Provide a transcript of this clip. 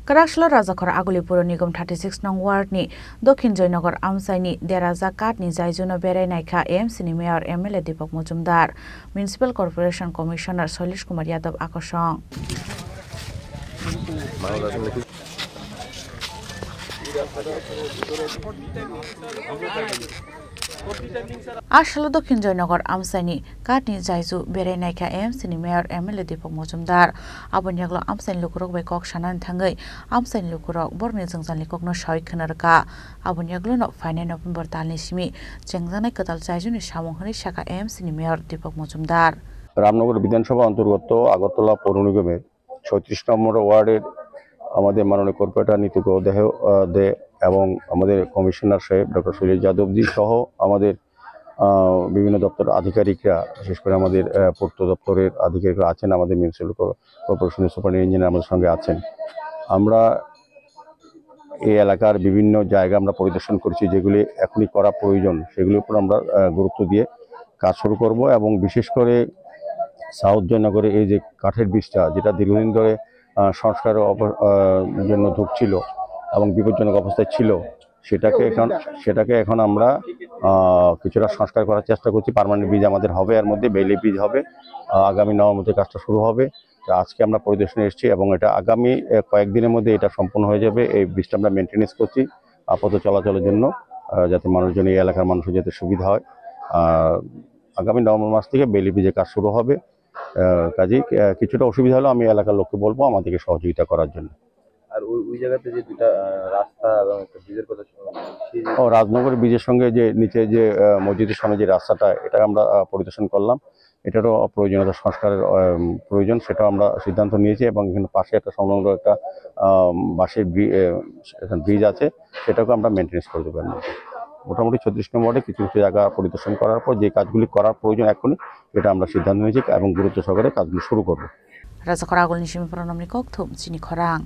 Karakshla Rajakhor Aguli Puro Nigam 36 nong ward ni Dokhin Joynagar Amsaini Deraja Kat ni Jaijuno Berai Naikha AMC ni Mayor MLA Deepak Mujumdar Municipal Corporation Commissioner Shailesh Kumar Yadav Akosong Ashalo Dokhin Joynagar Amsaini Katni Jaizu Berai Naikha AMC ni Mayor MLA Deepak Mujumdar Abonyaglo Amsaini Lukurok by Kok Shanan Thangai Amsaini Lukurok Borni Jangzani Kokno Shoi Khanarka Abonyaglo no Final November Talni Simi Jangzanai Katal Jaizu ni Shamonghani Shaka AMC ni Mayor Deepak Mujumdar Ramnagar বিধানসভা অন্তর্গত আগরতলা পৌর নিগমের ৩৬ নম্বর ওয়ার্ডের আমাদের মাননীয় corporator নীতিক দে এবং আমাদের কমিশনার সাহেব ডক্টর শৈলেশ যাদবজি সহ আমাদের বিভিন্ন দপ্তরের আধিকারিকরা বিশেষ করে আমাদের পূর্ত দপ্তরের আধিকারিকরা আছেন আমাদের মিউনিসিপ্যাল কর্পোরেশনের সুপার ইঞ্জিনিয়ার আমাদের সঙ্গে আছেন। আমরা এই এলাকার বিভিন্ন জায়গা আমরা পরিদর্শন করছি, যেগুলি এখনই করা প্রয়োজন সেগুলির উপর আমরা গুরুত্ব দিয়ে কাজ শুরু করব এবং বিশেষ করে সাউথ জয়নগরে এই যে কাঠের ব্রিজটা যেটা দীর্ঘদিন ধরে সংস্কারের জন্য ধুঁকছিল এবং বিপজ্জনক অবস্থায় ছিল, সেটাকে এখন আমরা কিছুটা সংস্কার করার চেষ্টা করছি। পার্মানেন্ট ব্রিজ আমাদের হবে, এর মধ্যে বেইলি ব্রিজ হবে, আগামী নভেম্বরে কাজটা শুরু হবে। আজকে আমরা পরিদর্শনে এসেছি এবং এটা আগামী কয়েকদিনের মধ্যে এটা সম্পূর্ণ হয়ে যাবে। এই ব্রিজটা আমরা মেনটেনেন্স করছি আপাতত চলাচলের জন্য, যাতে মানুষজন এই এলাকার মানুষের যাতে সুবিধা হয়। আগামী নভেম্বর মাস থেকে বেইলি ব্রিজের কাজ শুরু হবে। কাজেই কিছুটা অসুবিধা হলে আমি এলাকার লোককে বলবো আমাদেরকে সহযোগিতা করার জন্য। আর ওই জায়গাতে যে দুটো রাস্তা এবং একটা ব্রিজের কথা রাজনগর ব্রিজের সঙ্গে যে নিচে যে মসজিদের সামনে যে রাস্তাটা, এটা আমরা পরিদর্শন করলাম। এটারও প্রয়োজনীয়তা সংস্কারের প্রয়োজন, সেটাও আমরা সিদ্ধান্ত নিয়েছি এবং এখানে পাশে একটা সংলগ্ন একটা বাঁশের ব্রিজ আছে, সেটাকে আমরা মেনটেন্স করে দেবো। মোটামুটি ৩৬ নম্বর ওয়ার্ডে কিছু কিছু জায়গা পরিদর্শন করার পর যে কাজগুলি করার প্রয়োজন এখনই, এটা আমরা সিদ্ধান্ত নিয়েছি এবং গুরুত্ব সহকারে কাজগুলি শুরু করব। Rajakhor Agul Nishimi Pranamni Kokthum Chini Khorang